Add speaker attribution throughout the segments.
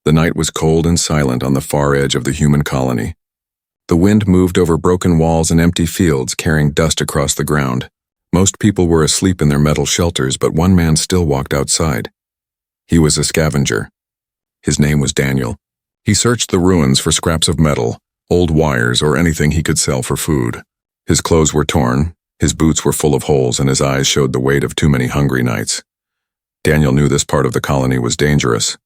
Speaker 1: The night was cold and silent on the far edge of the human colony. The wind moved over broken walls and empty fields, carrying dust across the ground. Most people were asleep in their metal shelters, but one man still walked outside. He was a scavenger. His name was Daniel. He searched the ruins for scraps of metal, old wires, or anything he could sell for food. His clothes were torn, his boots were full of holes, and his eyes showed the weight of too many hungry nights. Daniel knew this part of the colony was dangerous.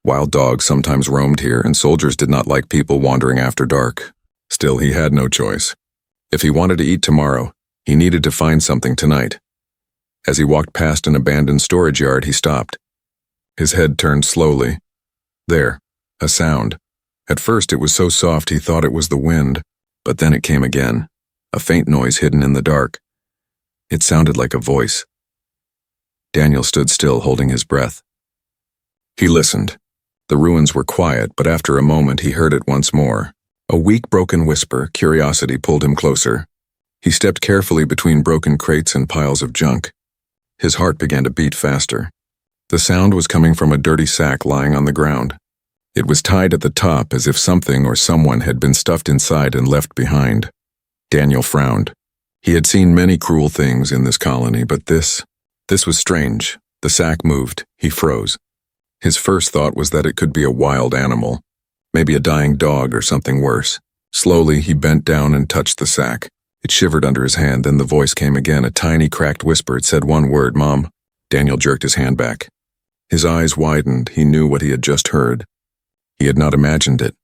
Speaker 1: Wild dogs sometimes roamed here, and soldiers did not like people wandering after dark. Still, he had no choice. If he wanted to eat tomorrow, he needed to find something tonight. As he walked past an abandoned storage yard, he stopped. His head turned slowly. There, a sound. At first it was so soft he thought it was the wind, but then it came again, a faint noise hidden in the dark. It sounded like a voice. Daniel stood still, holding his breath. He listened. The ruins were quiet, but after a moment he heard it once more. A weak, broken whisper. Curiosity pulled him closer. He stepped carefully between broken crates and piles of junk. His heart began to beat faster. The sound was coming from a dirty sack lying on the ground. It was tied at the top as if something or someone had been stuffed inside and left behind. Daniel frowned. He had seen many cruel things in this colony, but this was strange. The sack moved. He froze. His first thought was that it could be a wild animal, maybe a dying dog or something worse. Slowly, he bent down and touched the sack. It shivered under his hand, then the voice came again, a tiny, cracked whisper. It said one word, "Mom." Daniel jerked his hand back. His eyes widened. He knew what he had just heard. He had not imagined it.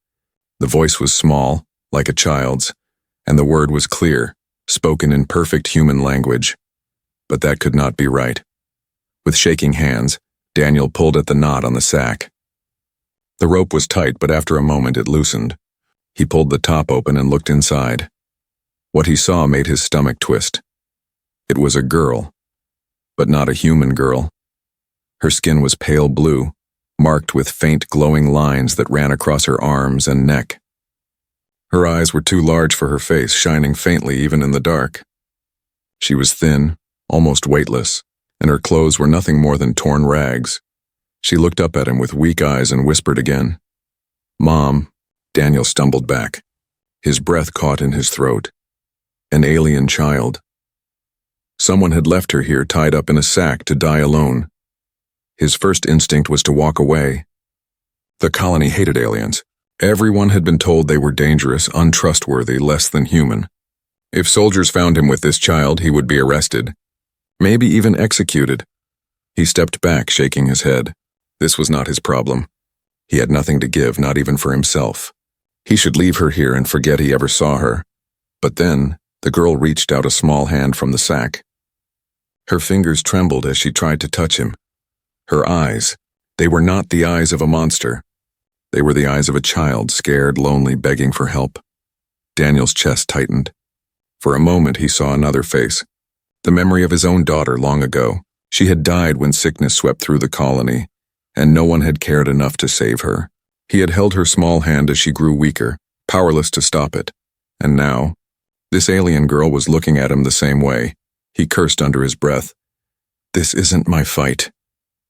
Speaker 1: The voice was small, like a child's, and the word was clear, spoken in perfect human language. But that could not be right. With shaking hands, Daniel pulled at the knot on the sack. The rope was tight, but after a moment it loosened. He pulled the top open and looked inside. What he saw made his stomach twist. It was a girl, but not a human girl. Her skin was pale blue, marked with faint glowing lines that ran across her arms and neck. Her eyes were too large for her face, shining faintly even in the dark. She was thin, almost weightless, and her clothes were nothing more than torn rags. She looked up at him with weak eyes and whispered again. "Mom." Daniel stumbled back. His breath caught in his throat. An alien child. Someone had left her here tied up in a sack to die alone. His first instinct was to walk away. The colony hated aliens. Everyone had been told they were dangerous, untrustworthy, less than human. If soldiers found him with this child, he would be arrested, maybe even executed. He stepped back, shaking his head. This was not his problem. He had nothing to give, not even for himself. He should leave her here and forget he ever saw her. But then, the girl reached out a small hand from the sack. Her fingers trembled as she tried to touch him. Her eyes, they were not the eyes of a monster. They were the eyes of a child, scared, lonely, begging for help. Daniel's chest tightened. For a moment he saw another face. The memory of his own daughter long ago. She had died when sickness swept through the colony, and no one had cared enough to save her. He had held her small hand as she grew weaker, powerless to stop it. And now, this alien girl was looking at him the same way. He cursed under his breath. "This isn't my fight,"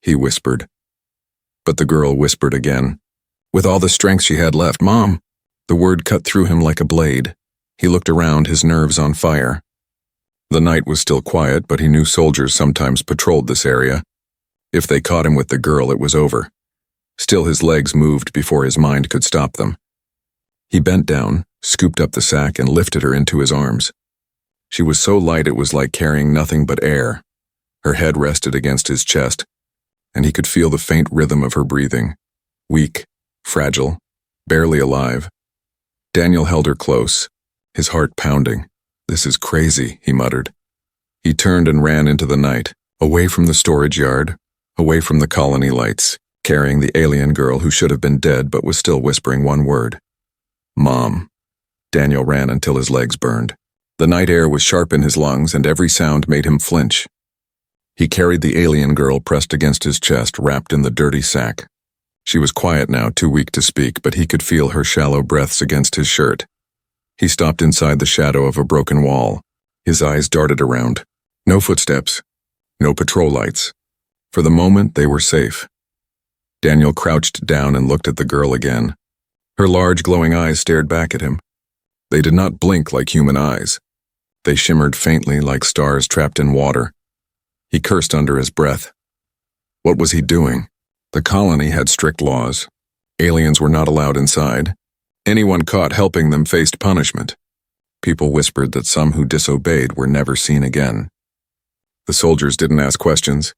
Speaker 1: he whispered. But the girl whispered again. With all the strength she had left, "Mom!" The word cut through him like a blade. He looked around, his nerves on fire. The night was still quiet, but he knew soldiers sometimes patrolled this area. If they caught him with the girl, it was over. Still, his legs moved before his mind could stop them. He bent down, scooped up the sack, and lifted her into his arms. She was so light it was like carrying nothing but air. Her head rested against his chest, and he could feel the faint rhythm of her breathing. Weak, fragile, barely alive. Daniel held her close, his heart pounding. "This is crazy," he muttered. He turned and ran into the night, away from the storage yard, away from the colony lights, carrying the alien girl who should have been dead but was still whispering one word. "Mom." Daniel ran until his legs burned. The night air was sharp in his lungs, and every sound made him flinch. He carried the alien girl pressed against his chest, wrapped in the dirty sack. She was quiet now, too weak to speak, but he could feel her shallow breaths against his shirt. He stopped inside the shadow of a broken wall. His eyes darted around. No footsteps. No patrol lights. For the moment, they were safe. Daniel crouched down and looked at the girl again. Her large, glowing eyes stared back at him. They did not blink like human eyes. They shimmered faintly like stars trapped in water. He cursed under his breath. What was he doing? The colony had strict laws. Aliens were not allowed inside. Anyone caught helping them faced punishment. People whispered that some who disobeyed were never seen again. The soldiers didn't ask questions.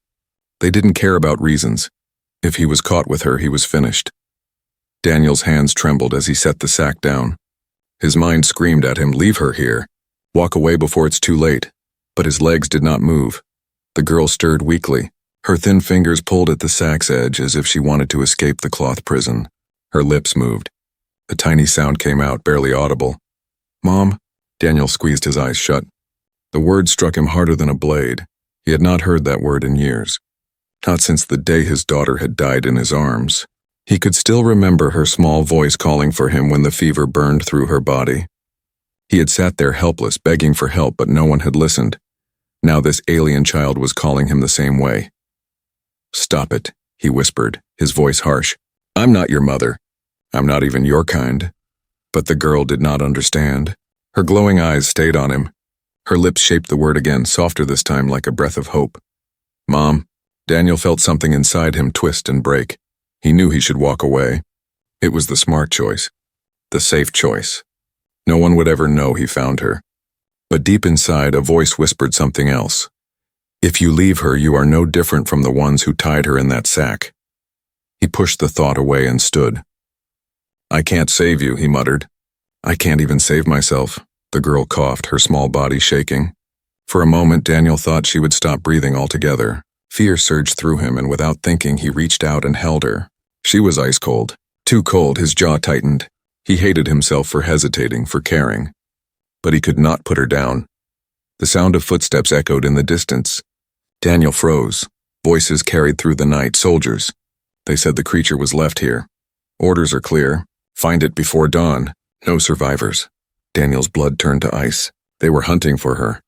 Speaker 1: They didn't care about reasons. If he was caught with her, he was finished. Daniel's hands trembled as he set the sack down. His mind screamed at him, "Leave her here. Walk away before it's too late." But his legs did not move. The girl stirred weakly. Her thin fingers pulled at the sack's edge as if she wanted to escape the cloth prison. Her lips moved. A tiny sound came out, barely audible. "Mom?" Daniel squeezed his eyes shut. The word struck him harder than a blade. He had not heard that word in years. Not since the day his daughter had died in his arms. He could still remember her small voice calling for him when the fever burned through her body. He had sat there helpless, begging for help, but no one had listened. Now this alien child was calling him the same way. "Stop it," he whispered, his voice harsh. "I'm not your mother. I'm not even your kind." But the girl did not understand. Her glowing eyes stayed on him. Her lips shaped the word again, softer this time, like a breath of hope. "Mom." Daniel felt something inside him twist and break. He knew he should walk away. It was the smart choice. The safe choice. No one would ever know he found her. But deep inside, a voice whispered something else. "If you leave her, you are no different from the ones who tied her in that sack." He pushed the thought away and stood. "I can't save you," he muttered. "I can't even save myself." The girl coughed, her small body shaking. For a moment, Daniel thought she would stop breathing altogether. Fear surged through him, and without thinking, he reached out and held her. She was ice cold. Too cold, his jaw tightened. He hated himself for hesitating, for caring. But he could not put her down. The sound of footsteps echoed in the distance. Daniel froze. Voices carried through the night. Soldiers. They said the creature was left here. "Orders are clear. Find it before dawn. No survivors." Daniel's blood turned to ice. They were hunting for her.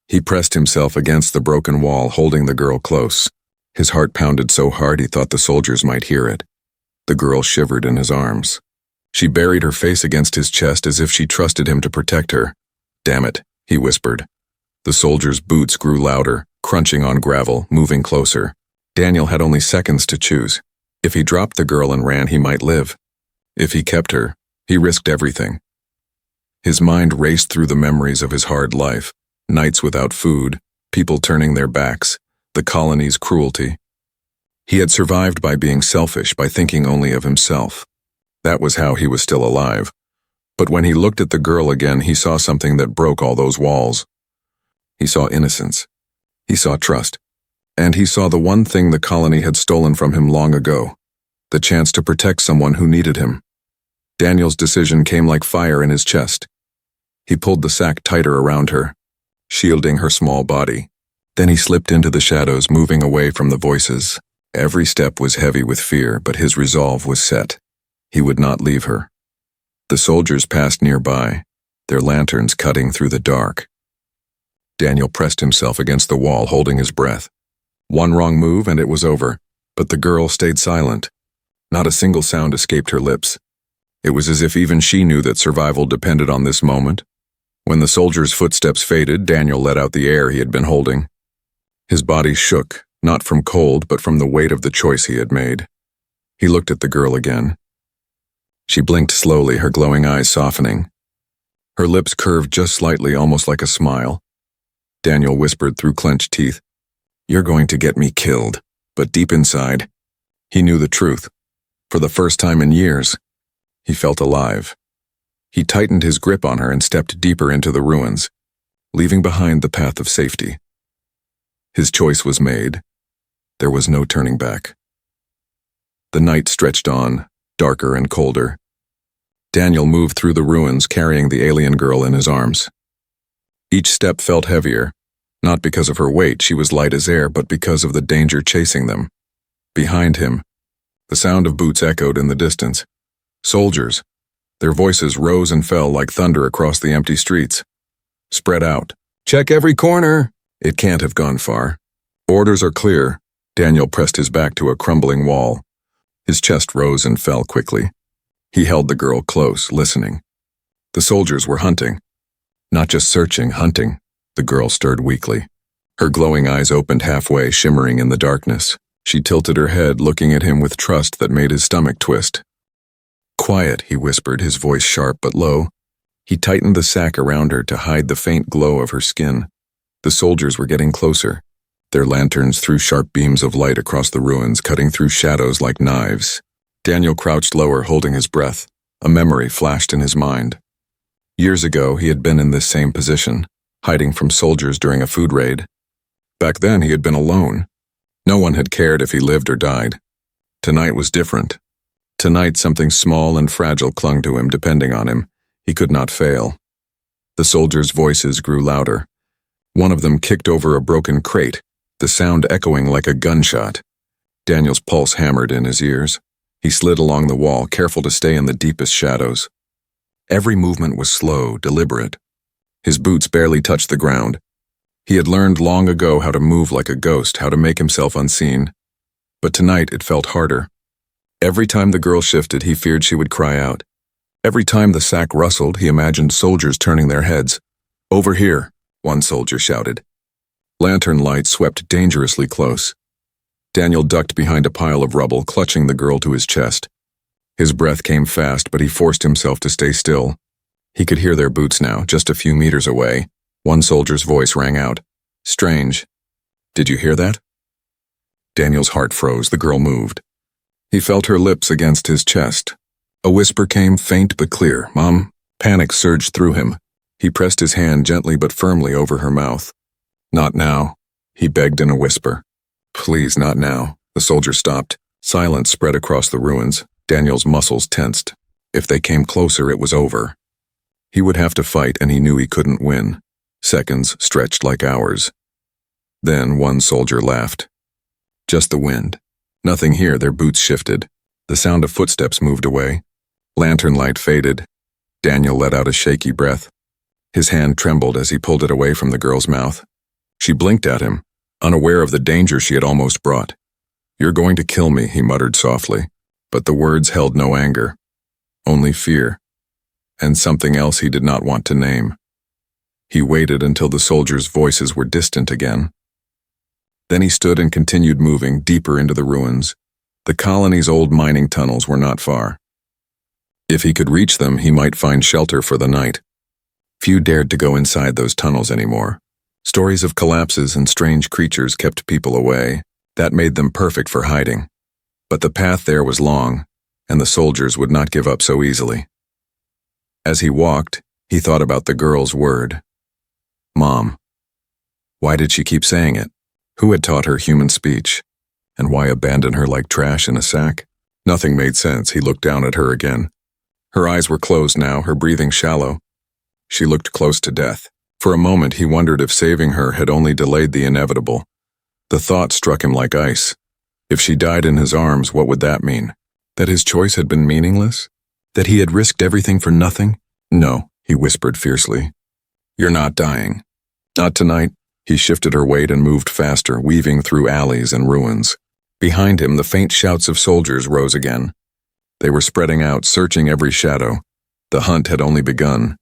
Speaker 1: He pressed himself against the broken wall, holding the girl close. His heart pounded so hard he thought the soldiers might hear it. The girl shivered in his arms. She buried her face against his chest as if she trusted him to protect her. "Damn it," he whispered. The soldiers' boots grew louder, crunching on gravel, moving closer. Daniel had only seconds to choose. If he dropped the girl and ran, he might live. If he kept her, he risked everything. His mind raced through the memories of his hard life. Nights without food, people turning their backs, the colony's cruelty. He had survived by being selfish, by thinking only of himself. That was how he was still alive. But when he looked at the girl again, he saw something that broke all those walls. He saw innocence. He saw trust. And he saw the one thing the colony had stolen from him long ago, the chance to protect someone who needed him. Daniel's decision came like fire in his chest. He pulled the sack tighter around her, shielding her small body. Then he slipped into the shadows, moving away from the voices. Every step was heavy with fear, but his resolve was set. He would not leave her. The soldiers passed nearby, their lanterns cutting through the dark. Daniel pressed himself against the wall, holding his breath. One wrong move and it was over, but the girl stayed silent. Not a single sound escaped her lips. It was as if even she knew that survival depended on this moment. When the soldiers' footsteps faded, Daniel let out the air he had been holding. His body shook, not from cold, but from the weight of the choice he had made. He looked at the girl again. She blinked slowly, her glowing eyes softening. Her lips curved just slightly, almost like a smile. Daniel whispered through clenched teeth, "You're going to get me killed." But deep inside, he knew the truth. For the first time in years, he felt alive. He tightened his grip on her and stepped deeper into the ruins, leaving behind the path of safety. His choice was made. There was no turning back. The night stretched on, darker and colder. Daniel moved through the ruins, carrying the alien girl in his arms. Each step felt heavier, not because of her weight, she was light as air, but because of the danger chasing them. Behind him, the sound of boots echoed in the distance. Soldiers. Their voices rose and fell like thunder across the empty streets. Spread out. "Check every corner!" It can't have gone far. "Orders are clear." Daniel pressed his back to a crumbling wall. His chest rose and fell quickly. He held the girl close, listening. The soldiers were hunting. Not just searching, hunting. The girl stirred weakly. Her glowing eyes opened halfway, shimmering in the darkness. She tilted her head, looking at him with trust that made his stomach twist. "Quiet," he whispered, his voice sharp but low. He tightened the sack around her to hide the faint glow of her skin. The soldiers were getting closer. Their lanterns threw sharp beams of light across the ruins, cutting through shadows like knives. Daniel crouched lower, holding his breath. A memory flashed in his mind. Years ago, he had been in this same position, hiding from soldiers during a food raid. Back then, he had been alone. No one had cared if he lived or died. Tonight was different. Tonight, something small and fragile clung to him, depending on him. He could not fail. The soldiers' voices grew louder. One of them kicked over a broken crate, the sound echoing like a gunshot. Daniel's pulse hammered in his ears. He slid along the wall, careful to stay in the deepest shadows. Every movement was slow, deliberate. His boots barely touched the ground. He had learned long ago how to move like a ghost, how to make himself unseen. But tonight it felt harder. Every time the girl shifted, he feared she would cry out. Every time the sack rustled, he imagined soldiers turning their heads. "Over here," one soldier shouted. Lantern light swept dangerously close. Daniel ducked behind a pile of rubble, clutching the girl to his chest. His breath came fast, but he forced himself to stay still. He could hear their boots now, just a few meters away. One soldier's voice rang out. "Strange. Did you hear that?" Daniel's heart froze. The girl moved. He felt her lips against his chest. A whisper came, faint but clear. "Mom." Panic surged through him. He pressed his hand gently but firmly over her mouth. "Not now," he begged in a whisper. "Please, not now." The soldier stopped. Silence spread across the ruins. Daniel's muscles tensed. If they came closer, it was over. He would have to fight, and he knew he couldn't win. Seconds stretched like hours. Then one soldier laughed. Just the wind. Nothing here. Their boots shifted. The sound of footsteps moved away. Lantern light faded. Daniel let out a shaky breath. His hand trembled as he pulled it away from the girl's mouth. She blinked at him, unaware of the danger she had almost brought. "You're going to kill me," he muttered softly, but the words held no anger, only fear, and something else he did not want to name. He waited until the soldiers' voices were distant again. Then he stood and continued moving deeper into the ruins. The colony's old mining tunnels were not far. If he could reach them, he might find shelter for the night. Few dared to go inside those tunnels anymore. Stories of collapses and strange creatures kept people away. That made them perfect for hiding. But the path there was long, and the soldiers would not give up so easily. As he walked, he thought about the girl's word. Mom. Why did she keep saying it? Who had taught her human speech? And why abandon her like trash in a sack? Nothing made sense. He looked down at her again. Her eyes were closed now, her breathing shallow. She looked close to death. For a moment he wondered if saving her had only delayed the inevitable. The thought struck him like ice. If she died in his arms, what would that mean? That his choice had been meaningless? That he had risked everything for nothing? No, he whispered fiercely. You're not dying. Not tonight. He shifted her weight and moved faster, weaving through alleys and ruins. Behind him, the faint shouts of soldiers rose again. They were spreading out, searching every shadow. The hunt had only begun.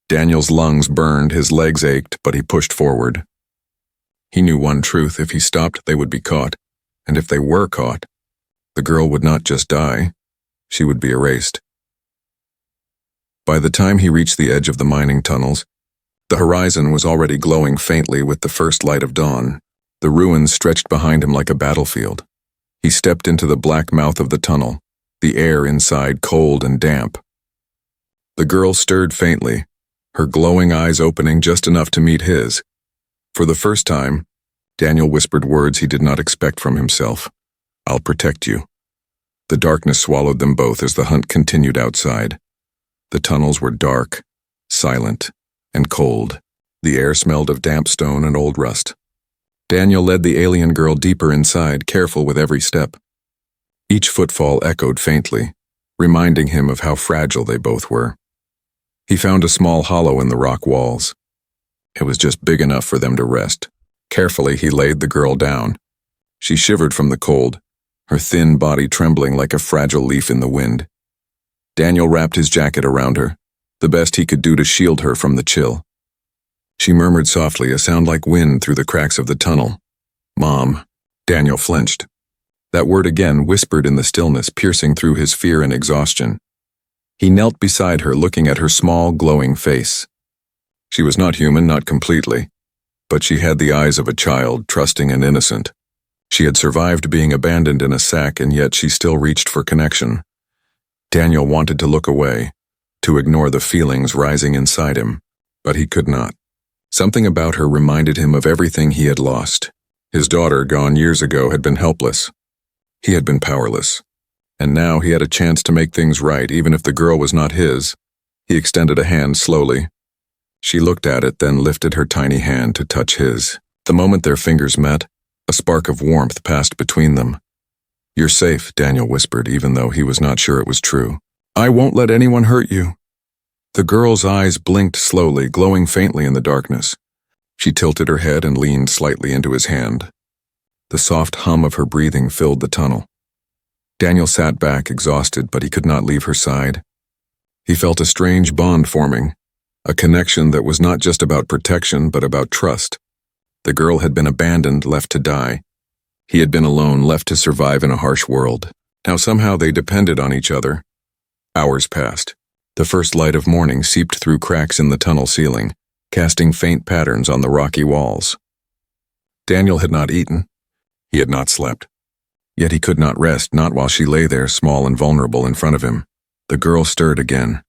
Speaker 1: Daniel's lungs burned, his legs ached, but he pushed forward. He knew one truth: if he stopped, they would be caught. And if they were caught, the girl would not just die, she would be erased. By the time he reached the edge of the mining tunnels, the horizon was already glowing faintly with the first light of dawn. The ruins stretched behind him like a battlefield. He stepped into the black mouth of the tunnel, the air inside cold and damp. The girl stirred faintly, her glowing eyes opening just enough to meet his. For the first time, Daniel whispered words he did not expect from himself. I'll protect you. The darkness swallowed them both as the hunt continued outside. The tunnels were dark, silent, and cold. The air smelled of damp stone and old rust. Daniel led the alien girl deeper inside, careful with every step. Each footfall echoed faintly, reminding him of how fragile they both were. He found a small hollow in the rock walls. It was just big enough for them to rest. Carefully, he laid the girl down. She shivered from the cold, her thin body trembling like a fragile leaf in the wind. Daniel wrapped his jacket around her, the best he could do to shield her from the chill. She murmured softly, a sound like wind through the cracks of the tunnel. "Mom." Daniel flinched. That word again whispered in the stillness, piercing through his fear and exhaustion. He knelt beside her, looking at her small, glowing face. She was not human, not completely, but she had the eyes of a child, trusting and innocent. She had survived being abandoned in a sack, and yet she still reached for connection. Daniel wanted to look away, to ignore the feelings rising inside him, but he could not. Something about her reminded him of everything he had lost. His daughter, gone years ago, had been helpless. He had been powerless. And now he had a chance to make things right, even if the girl was not his. He extended a hand slowly. She looked at it, then lifted her tiny hand to touch his. The moment their fingers met, a spark of warmth passed between them. "You're safe," Daniel whispered, even though he was not sure it was true. "I won't let anyone hurt you." The girl's eyes blinked slowly, glowing faintly in the darkness. She tilted her head and leaned slightly into his hand. The soft hum of her breathing filled the tunnel. Daniel sat back, exhausted, but he could not leave her side. He felt a strange bond forming, a connection that was not just about protection, but about trust. The girl had been abandoned, left to die. He had been alone, left to survive in a harsh world. Now somehow they depended on each other. Hours passed. The first light of morning seeped through cracks in the tunnel ceiling, casting faint patterns on the rocky walls. Daniel had not eaten. He had not slept. Yet he could not rest, not while she lay there, small and vulnerable, in front of him. The girl stirred again.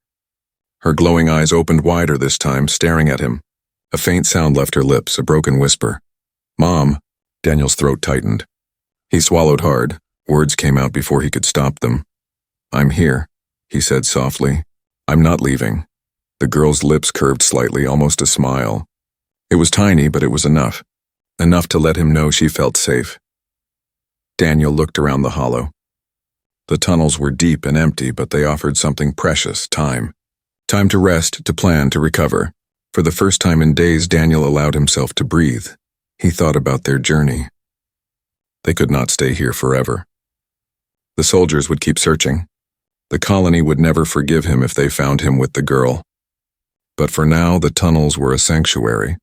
Speaker 1: Her glowing eyes opened wider this time, staring at him. A faint sound left her lips, a broken whisper. "Mom." Daniel's throat tightened. He swallowed hard. Words came out before he could stop them. "I'm here," he said softly. "I'm not leaving." The girl's lips curved slightly, almost a smile. It was tiny, but it was enough. Enough to let him know she felt safe. Daniel looked around the hollow. The tunnels were deep and empty, but they offered something precious, time. Time to rest, to plan, to recover. For the first time in days, Daniel allowed himself to breathe. He thought about their journey. They could not stay here forever. The soldiers would keep searching. The colony would never forgive him if they found him with the girl. But for now, the tunnels were a sanctuary.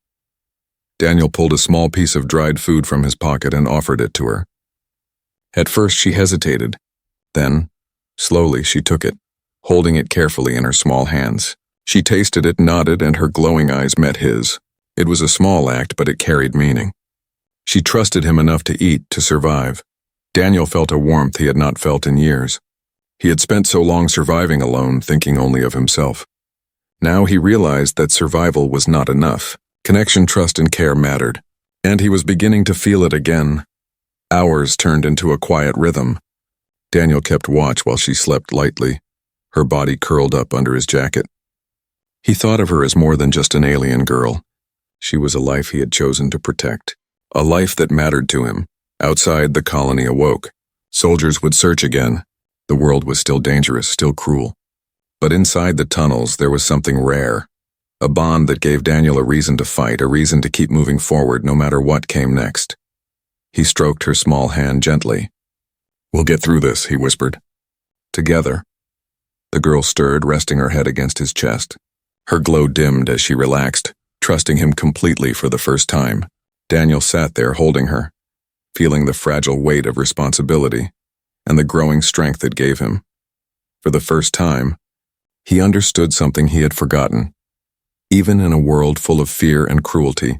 Speaker 1: Daniel pulled a small piece of dried food from his pocket and offered it to her. At first she hesitated. Then, slowly, she took it, holding it carefully in her small hands. She tasted it, nodded, and her glowing eyes met his. It was a small act, but it carried meaning. She trusted him enough to eat, to survive. Daniel felt a warmth he had not felt in years. He had spent so long surviving alone, thinking only of himself. Now he realized that survival was not enough. Connection, trust, and care mattered. And he was beginning to feel it again. Hours turned into a quiet rhythm. Daniel kept watch while she slept lightly, her body curled up under his jacket. He thought of her as more than just an alien girl. She was a life he had chosen to protect, a life that mattered to him. Outside, the colony awoke. Soldiers would search again. The world was still dangerous, still cruel. But inside the tunnels, there was something rare, a bond that gave Daniel a reason to fight, a reason to keep moving forward no matter what came next. He stroked her small hand gently. "We'll get through this," he whispered. "Together." The girl stirred, resting her head against his chest. Her glow dimmed as she relaxed, trusting him completely for the first time. Daniel sat there holding her, feeling the fragile weight of responsibility and the growing strength it gave him. For the first time, he understood something he had forgotten. Even in a world full of fear and cruelty,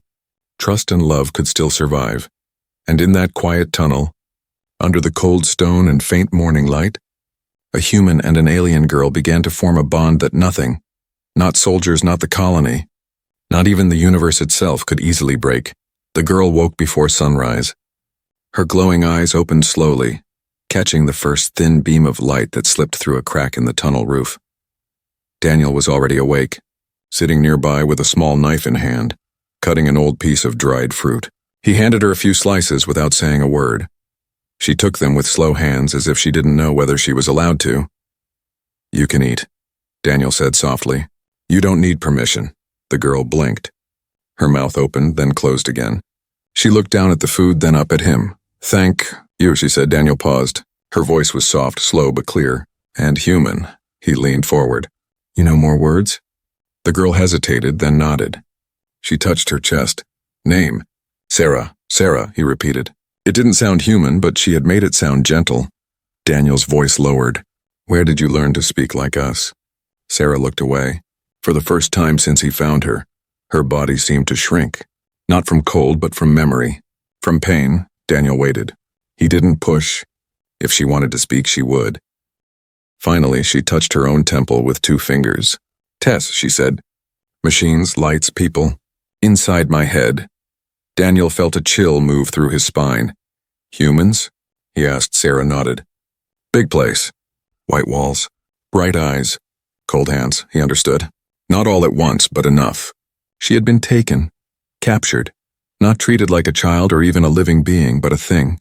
Speaker 1: trust and love could still survive. And in that quiet tunnel, under the cold stone and faint morning light, a human and an alien girl began to form a bond that nothing, not soldiers, not the colony, not even the universe itself, could easily break. The girl woke before sunrise. Her glowing eyes opened slowly, catching the first thin beam of light that slipped through a crack in the tunnel roof. Daniel was already awake, sitting nearby with a small knife in hand, cutting an old piece of dried fruit. He handed her a few slices without saying a word. She took them with slow hands as if she didn't know whether she was allowed to. "You can eat," Daniel said softly. "You don't need permission." The girl blinked. Her mouth opened, then closed again. She looked down at the food, then up at him. "Thank You, she said. Daniel paused. Her voice was soft, slow, but clear. And human. He leaned forward. You know more words? The girl hesitated, then nodded. She touched her chest. Name. Sarah. Sarah, he repeated. It didn't sound human, but she had made it sound gentle. Daniel's voice lowered. Where did you learn to speak like us? Sarah looked away. For the first time since he found her, her body seemed to shrink. Not from cold, but from memory. From pain, Daniel waited. He didn't push. If she wanted to speak, she would. Finally, she touched her own temple with 2 fingers. Tess, she said. Machines, lights, people. Inside my head. Daniel felt a chill move through his spine. Humans? He asked. Sarah nodded. Big place. White walls. Bright eyes. Cold hands, he understood. Not all at once, but enough. She had been taken. Captured. Not treated like a child or even a living being, but a thing.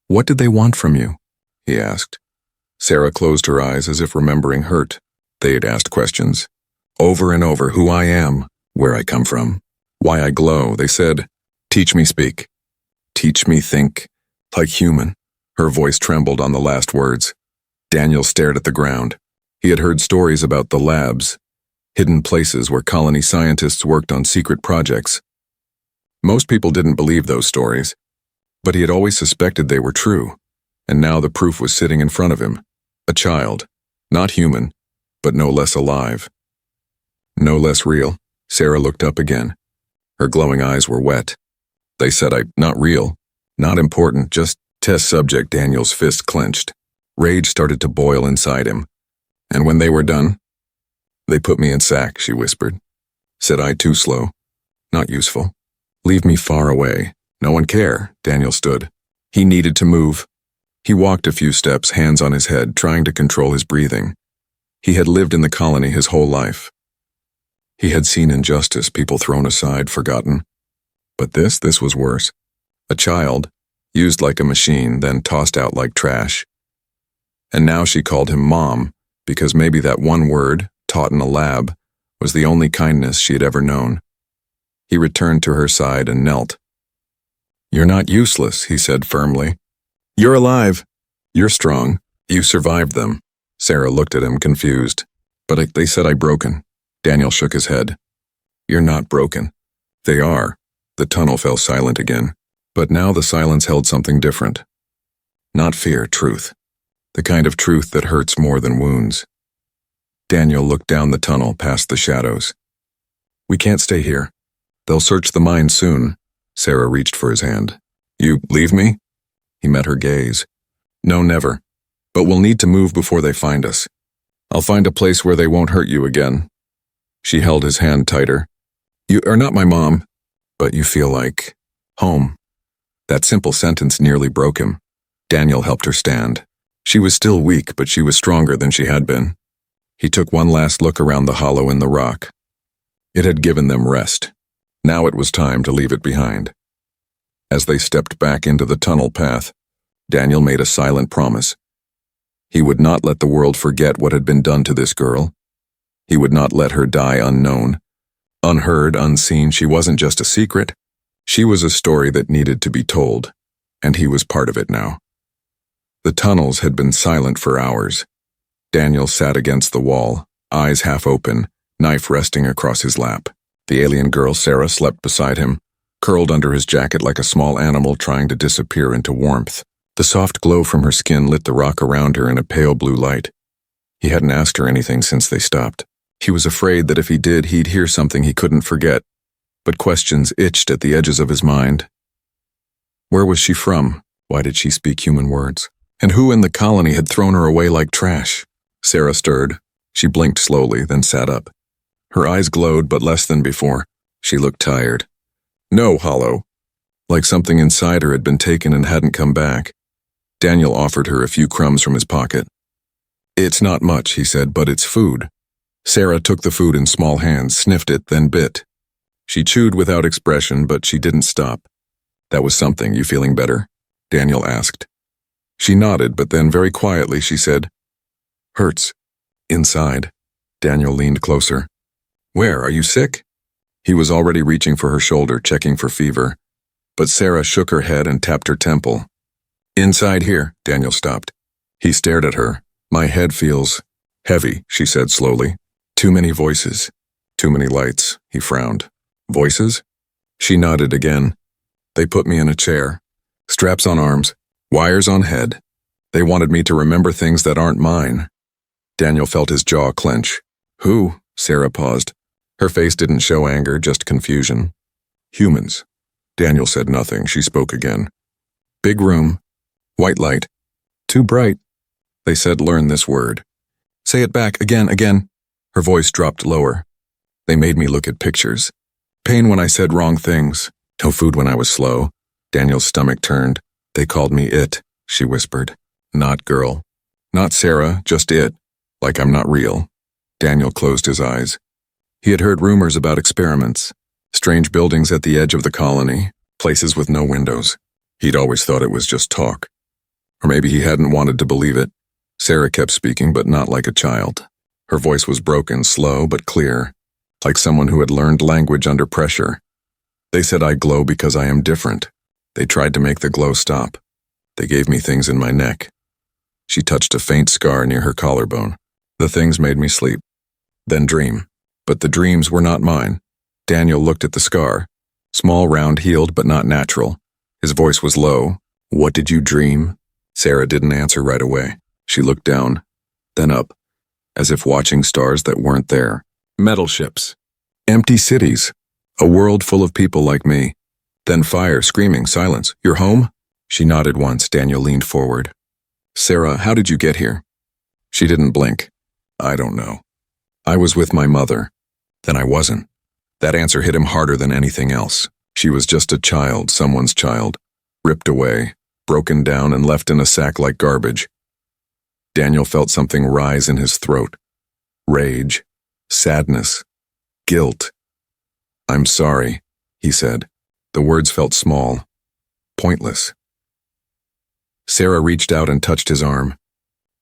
Speaker 1: What did they want from you? He asked. Sarah closed her eyes as if remembering hurt. They had asked questions. Over and over, who I am, where I come from, why I glow. They said, teach me speak. Teach me think. Like human. Her voice trembled on the last words. Daniel stared at the ground. He had heard stories about the labs, hidden places where colony scientists worked on secret projects. Most people didn't believe those stories, but he had always suspected they were true, and now the proof was sitting in front of him. A child, not human, but no less alive. No less real. Sarah looked up again. Her glowing eyes were wet. They said, not real, not important, just test subject. Daniel's fist clenched. Rage started to boil inside him. And when they were done, they put me in sack, she whispered. Said I too slow, not useful. Leave me far away. No one care. Daniel stood. He needed to move. He walked a few steps, hands on his head, trying to control his breathing. He had lived in the colony his whole life. He had seen injustice, people thrown aside, forgotten. But this was worse. A child, used like a machine, then tossed out like trash. And now she called him Mom, because maybe that one word, taught in a lab, was the only kindness she had ever known. He returned to her side and knelt. You're not useless, he said firmly. You're alive. You're strong. You survived them. Sarah looked at him, confused. But they said I'm broken. Daniel shook his head. You're not broken. They are. The tunnel fell silent again. But now the silence held something different. Not fear, truth. The kind of truth that hurts more than wounds. Daniel looked down the tunnel, past the shadows. We can't stay here. They'll search the mine soon. Sarah reached for his hand. You leave me? He met her gaze. No, never. But we'll need to move before they find us. I'll find a place where they won't hurt you again. She held his hand tighter. You are not my mom, but you feel like home. That simple sentence nearly broke him. Daniel helped her stand. She was still weak, but she was stronger than she had been. He took one last look around the hollow in the rock. It had given them rest. Now it was time to leave it behind. As they stepped back into the tunnel path, Daniel made a silent promise. He would not let the world forget what had been done to this girl. He would not let her die unknown. Unheard, unseen, she wasn't just a secret. She was a story that needed to be told, and he was part of it now. The tunnels had been silent for hours. Daniel sat against the wall, eyes half open, knife resting across his lap. The alien girl, Sarah, slept beside him, curled under his jacket like a small animal trying to disappear into warmth. The soft glow from her skin lit the rock around her in a pale blue light. He hadn't asked her anything since they stopped. He was afraid that if he did, he'd hear something he couldn't forget, but questions itched at the edges of his mind. Where was she from? Why did she speak human words? And who in the colony had thrown her away like trash? Sarah stirred. She blinked slowly, then sat up. Her eyes glowed, but less than before. She looked tired. No, hollow. Like something inside her had been taken and hadn't come back. Daniel offered her a few crumbs from his pocket. It's not much, he said, but it's food. Sarah took the food in small hands, sniffed it, then bit. She chewed without expression, but she didn't stop. That was something. You feeling better? Daniel asked. She nodded, but then very quietly she said, Hurts. Inside. Daniel leaned closer. Where? Are you sick? He was already reaching for her shoulder, checking for fever. But Sarah shook her head and tapped her temple. Inside here, Daniel stopped. He stared at her. My head feels heavy, she said slowly. Too many voices. Too many lights, he frowned. Voices? She nodded again. They put me in a chair. Straps on arms, wires on head. They wanted me to remember things that aren't mine. Daniel felt his jaw clench. Who? Sarah paused. Her face didn't show anger, just confusion. Humans. Daniel said nothing. She spoke again. Big room. White light. Too bright. They said learn this word. Say it back, again. Her voice dropped lower. They made me look at pictures. Pain when I said wrong things. No food when I was slow. Daniel's stomach turned. They called me it, she whispered. Not girl. Not Sarah, just it. Like I'm not real. Daniel closed his eyes. He had heard rumors about experiments. Strange buildings at the edge of the colony. Places with no windows. He'd always thought it was just talk. Or maybe he hadn't wanted to believe it. Sarah kept speaking, but not like a child. Her voice was broken, slow but clear, like someone who had learned language under pressure. They said I glow because I am different. They tried to make the glow stop. They gave me things in my neck. She touched a faint scar near her collarbone. The things made me sleep, then dream. But the dreams were not mine. Daniel looked at the scar. Small, round, healed, but not natural. His voice was low. What did you dream? Sarah didn't answer right away. She looked down, then up, as if watching stars that weren't there. Metal ships. Empty cities. A world full of people like me. Then fire, screaming, silence. You're home? She nodded once. Daniel leaned forward. Sarah, how did you get here? She didn't blink. I don't know. I was with my mother. Then I wasn't. That answer hit him harder than anything else. She was just a child, someone's child. Ripped away, broken down and left in a sack like garbage. Daniel felt something rise in his throat. Rage, sadness, guilt. I'm sorry, he said. The words felt small, pointless. Sarah reached out and touched his arm.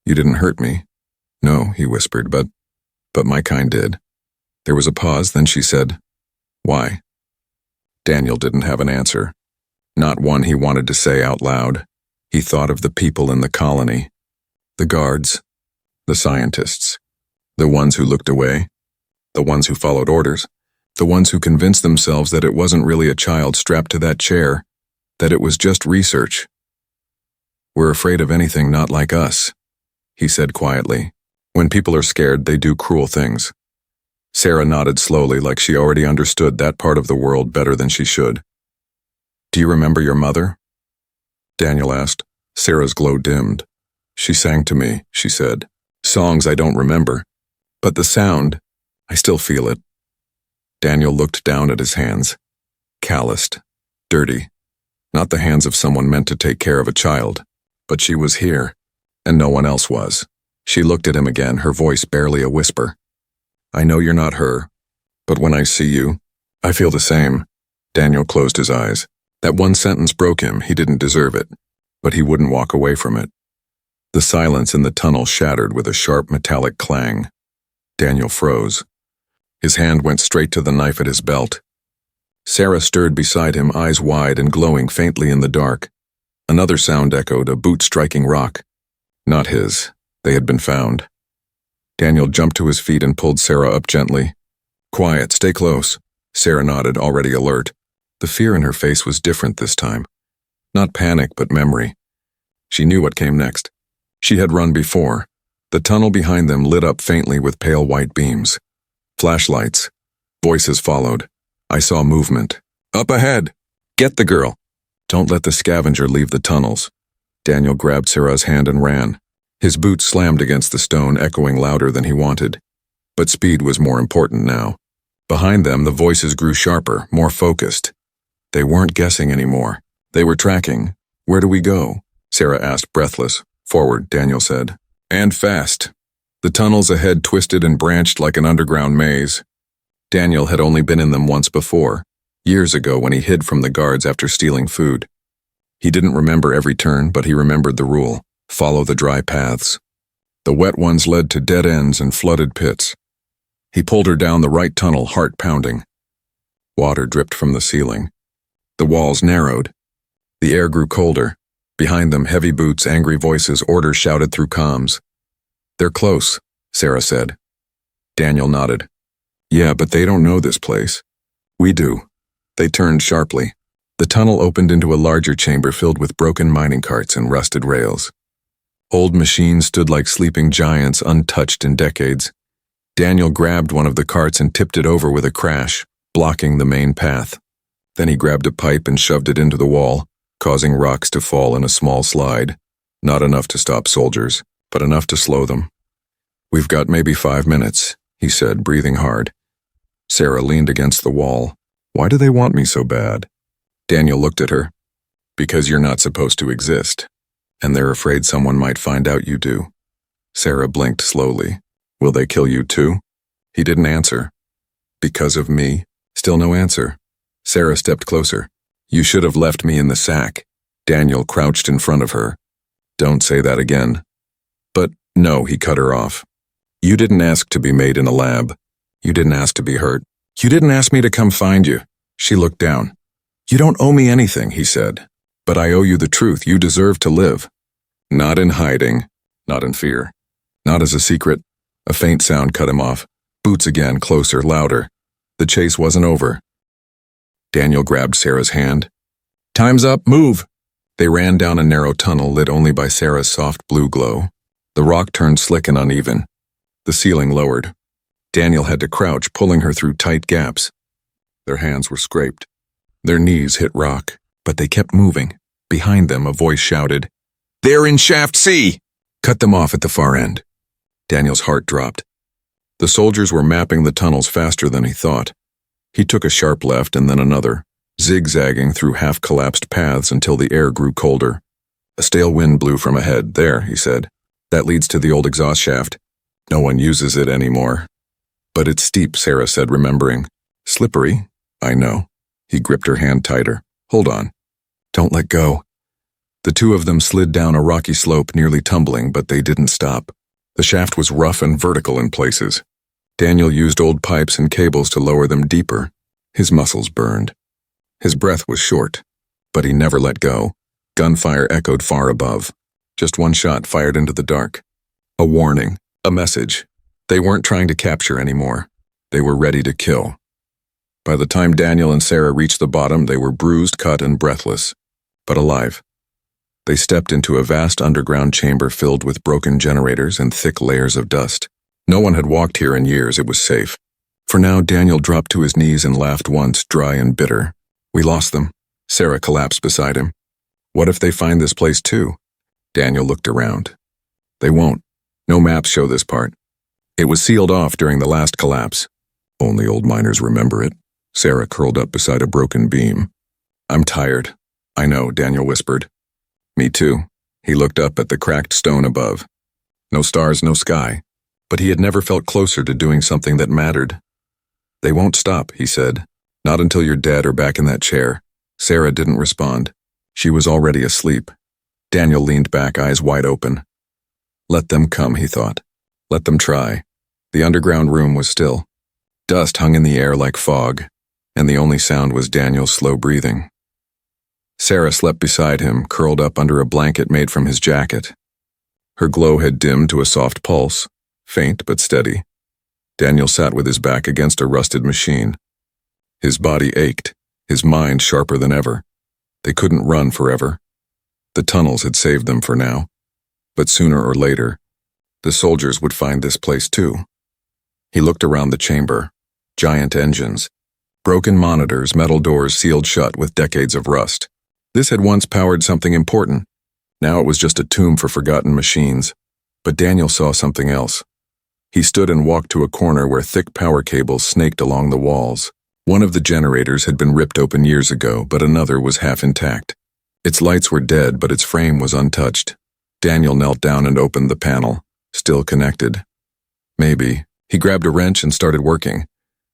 Speaker 1: You didn't hurt me. No, he whispered, but my kind did. There was a pause, then she said, Why? Daniel didn't have an answer. Not one he wanted to say out loud. He thought of the people in the colony. The guards, the scientists, the ones who looked away, the ones who followed orders, the ones who convinced themselves that it wasn't really a child strapped to that chair, that it was just research. We're afraid of anything not like us, he said quietly. When people are scared, they do cruel things. Sarah nodded slowly, like she already understood that part of the world better than she should. Do you remember your mother? Daniel asked. Sarah's glow dimmed. She sang to me, she said. Songs I don't remember. But the sound, I still feel it. Daniel looked down at his hands. Calloused. Dirty. Not the hands of someone meant to take care of a child. But she was here, and no one else was. She looked at him again, her voice barely a whisper. I know you're not her, but when I see you, I feel the same. Daniel closed his eyes. That one sentence broke him. He didn't deserve it, but he wouldn't walk away from it. The silence in the tunnel shattered with a sharp metallic clang. Daniel froze. His hand went straight to the knife at his belt. Sarah stirred beside him, eyes wide and glowing faintly in the dark. Another sound echoed, a boot striking rock. Not his. They had been found. Daniel jumped to his feet and pulled Sarah up gently. Quiet, stay close. Sarah nodded, already alert. The fear in her face was different this time. Not panic, but memory. She knew what came next. She had run before. The tunnel behind them lit up faintly with pale white beams. Flashlights. Voices followed. I saw movement. Up ahead! Get the girl! Don't let the scavenger leave the tunnels. Daniel grabbed Sarah's hand and ran. His boots slammed against the stone, echoing louder than he wanted. But speed was more important now. Behind them, the voices grew sharper, more focused. They weren't guessing anymore. They were tracking. Where do we go? Sarah asked, breathless. Forward, Daniel said. And fast. The tunnels ahead twisted and branched like an underground maze. Daniel had only been in them once before, years ago when he hid from the guards after stealing food. He didn't remember every turn, but he remembered the rule. Follow the dry paths. The wet ones led to dead ends and flooded pits. He pulled her down the right tunnel, heart pounding. Water dripped from the ceiling. The walls narrowed. The air grew colder. Behind them, heavy boots, angry voices, orders shouted through comms. "They're close," Sarah said. Daniel nodded. "Yeah, but they don't know this place." "We do." They turned sharply. The tunnel opened into a larger chamber filled with broken mining carts and rusted rails. Old machines stood like sleeping giants, untouched in decades. Daniel grabbed one of the carts and tipped it over with a crash, blocking the main path. Then he grabbed a pipe and shoved it into the wall, causing rocks to fall in a small slide. Not enough to stop soldiers, but enough to slow them. "We've got maybe 5 minutes," he said, breathing hard. Sarah leaned against the wall. "Why do they want me so bad?" Daniel looked at her. "Because you're not supposed to exist, and they're afraid someone might find out you do." Sarah blinked slowly. "Will they kill you too?" He didn't answer. "Because of me?" Still no answer. Sarah stepped closer. "You should have left me in the sack." Daniel crouched in front of her. "Don't say that again." "But no," he cut her off. "You didn't ask to be made in a lab. You didn't ask to be hurt. You didn't ask me to come find you." She looked down. "You don't owe me anything," he said. "But I owe you the truth. You deserve to live. Not in hiding, not in fear, not as a secret." A faint sound cut him off. Boots again, closer, louder. The chase wasn't over. Daniel grabbed Sarah's hand. "Time's up, move!" They ran down a narrow tunnel lit only by Sarah's soft blue glow. The rock turned slick and uneven. The ceiling lowered. Daniel had to crouch, pulling her through tight gaps. Their hands were scraped. Their knees hit rock, but they kept moving. Behind them, a voice shouted, "They're in Shaft C!" "Cut them off at the far end." Daniel's heart dropped. The soldiers were mapping the tunnels faster than he thought. He took a sharp left and then another, zigzagging through half-collapsed paths until the air grew colder. A stale wind blew from ahead. "There," he said. "That leads to the old exhaust shaft. No one uses it anymore." "But it's steep," Sarah said, remembering. "Slippery, I know." He gripped her hand tighter. "Hold on. Don't let go." The two of them slid down a rocky slope, nearly tumbling, but they didn't stop. The shaft was rough and vertical in places. Daniel used old pipes and cables to lower them deeper. His muscles burned. His breath was short, but he never let go. Gunfire echoed far above. Just one shot fired into the dark. A warning, a message. They weren't trying to capture anymore. They were ready to kill. By the time Daniel and Sarah reached the bottom, they were bruised, cut, and breathless, but alive. They stepped into a vast underground chamber filled with broken generators and thick layers of dust. No one had walked here in years. It was safe. For now, Daniel dropped to his knees and laughed once, dry and bitter. "We lost them." Sarah collapsed beside him. "What if they find this place too?" Daniel looked around. "They won't. No maps show this part. It was sealed off during the last collapse. Only old miners remember it." Sarah curled up beside a broken beam. "I'm tired." "I know," Daniel whispered. "Me too." He looked up at the cracked stone above. No stars, no sky. But he had never felt closer to doing something that mattered. "They won't stop," he said. "Not until you're dead or back in that chair." Sarah didn't respond. She was already asleep. Daniel leaned back, eyes wide open. Let them come, he thought. Let them try. The underground room was still. Dust hung in the air like fog, and the only sound was Daniel's slow breathing. Sarah slept beside him, curled up under a blanket made from his jacket. Her glow had dimmed to a soft pulse, faint but steady. Daniel sat with his back against a rusted machine. His body ached, his mind sharper than ever. They couldn't run forever. The tunnels had saved them for now. But sooner or later, the soldiers would find this place too. He looked around the chamber. Giant engines, broken monitors, metal doors sealed shut with decades of rust. This had once powered something important. Now it was just a tomb for forgotten machines. But Daniel saw something else. He stood and walked to a corner where thick power cables snaked along the walls. One of the generators had been ripped open years ago, but another was half intact. Its lights were dead, but its frame was untouched. Daniel knelt down and opened the panel, still connected. Maybe. He grabbed a wrench and started working.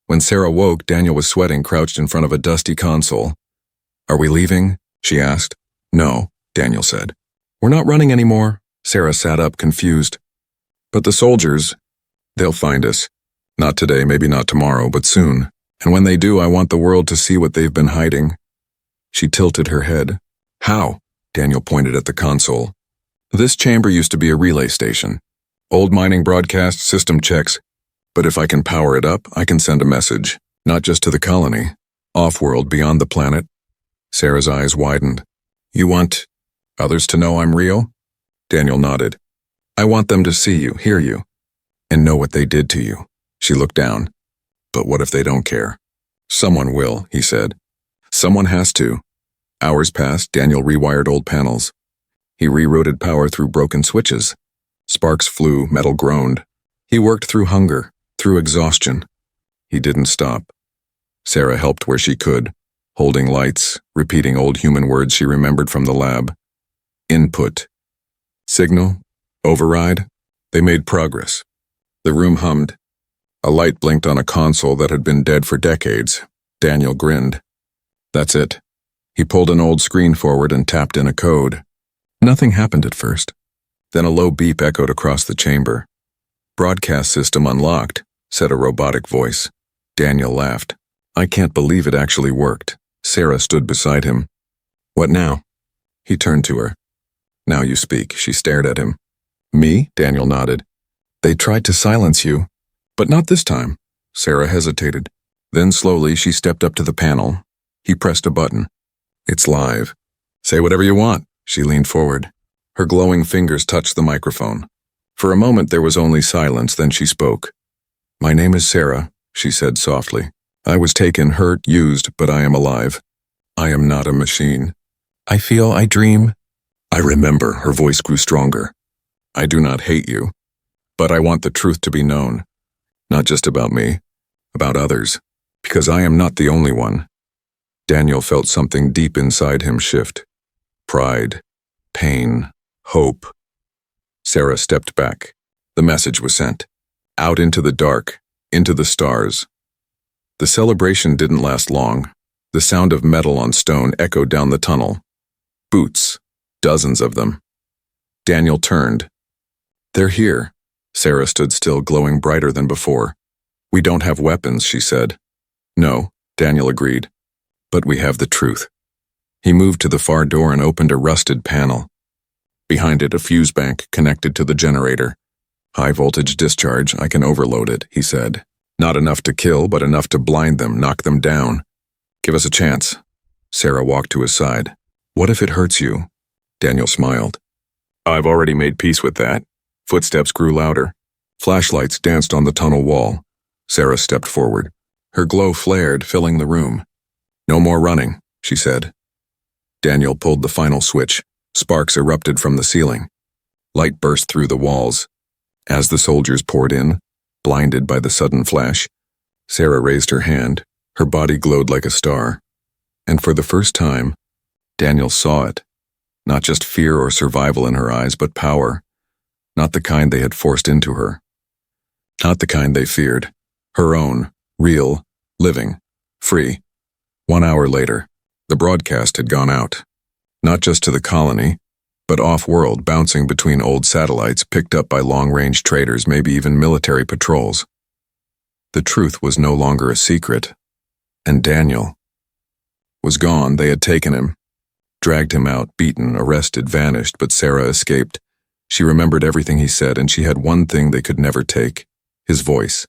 Speaker 1: When Sarah woke, Daniel was sweating, crouched in front of a dusty console. "Are we leaving?" she asked. "No," Daniel said. "We're not running anymore." Sarah sat up, confused. "But the soldiers, they'll find us. Not today, maybe not tomorrow, but soon. And when they do, I want the world to see what they've been hiding." She tilted her head. "How?" Daniel pointed at the console. This chamber used to be a relay station. Old mining broadcast system checks. But if I can power it up, I can send a message. Not just to the colony. Off-world, beyond the planet. Sarah's eyes widened. You want others to know I'm real? Daniel nodded. I want them to see you, hear you, and know what they did to you. She looked down. But what if they don't care? Someone will, he said. Someone has to. Hours passed, Daniel rewired old panels. He rerouted power through broken switches. Sparks flew, metal groaned. He worked through hunger, through exhaustion. He didn't stop. Sarah helped where she could, holding lights, repeating old human words she remembered from the lab. Input. Signal. Override. They made progress. The room hummed. A light blinked on a console that had been dead for decades. Daniel grinned. That's it. He pulled an old screen forward and tapped in a code. Nothing happened at first. Then a low beep echoed across the chamber. Broadcast system unlocked, said a robotic voice. Daniel laughed. I can't believe it actually worked. Sarah stood beside him. What now? He turned to her. Now you speak, she stared at him. Me? Daniel nodded. They tried to silence you, but not this time. Sarah hesitated. Then slowly she stepped up to the panel. He pressed a button. It's live. Say whatever you want. She leaned forward. Her glowing fingers touched the microphone. For a moment there was only silence, then she spoke. My name is Sarah, she said softly. I was taken, hurt, used, but I am alive. I am not a machine. I feel, I dream. I remember, her voice grew stronger. I do not hate you, but I want the truth to be known. Not just about me, about others, because I am not the only one. Daniel felt something deep inside him shift. Pride, pain, hope. Sarah stepped back. The message was sent. Out into the dark, into the stars. The celebration didn't last long. The sound of metal on stone echoed down the tunnel. Boots, dozens of them. Daniel turned. They're here. Sarah stood still, glowing brighter than before. We don't have weapons, she said. No, Daniel agreed. But we have the truth. He moved to the far door and opened a rusted panel. Behind it, a fuse bank connected to the generator. High voltage discharge, I can overload it, he said. Not enough to kill, but enough to blind them, knock them down. Give us a chance. Sarah walked to his side. What if it hurts you? Daniel smiled. I've already made peace with that. Footsteps grew louder. Flashlights danced on the tunnel wall. Sarah stepped forward. Her glow flared, filling the room. No more running, she said. Daniel pulled the final switch. Sparks erupted from the ceiling. Light burst through the walls. As the soldiers poured in, blinded by the sudden flash, Sarah raised her hand. Her body glowed like a star. And for the first time, Daniel saw it. Not just fear or survival in her eyes, but power. Not the kind they had forced into her. Not the kind they feared. Her own, real, living, free. 1 hour later, the broadcast had gone out. Not just to the colony, but off-world, bouncing between old satellites picked up by long-range traders, maybe even military patrols. The truth was no longer a secret, and Daniel was gone. They had taken him, dragged him out, beaten, arrested, vanished, but Sarah escaped. She remembered everything he said, and she had one thing they could never take: his voice.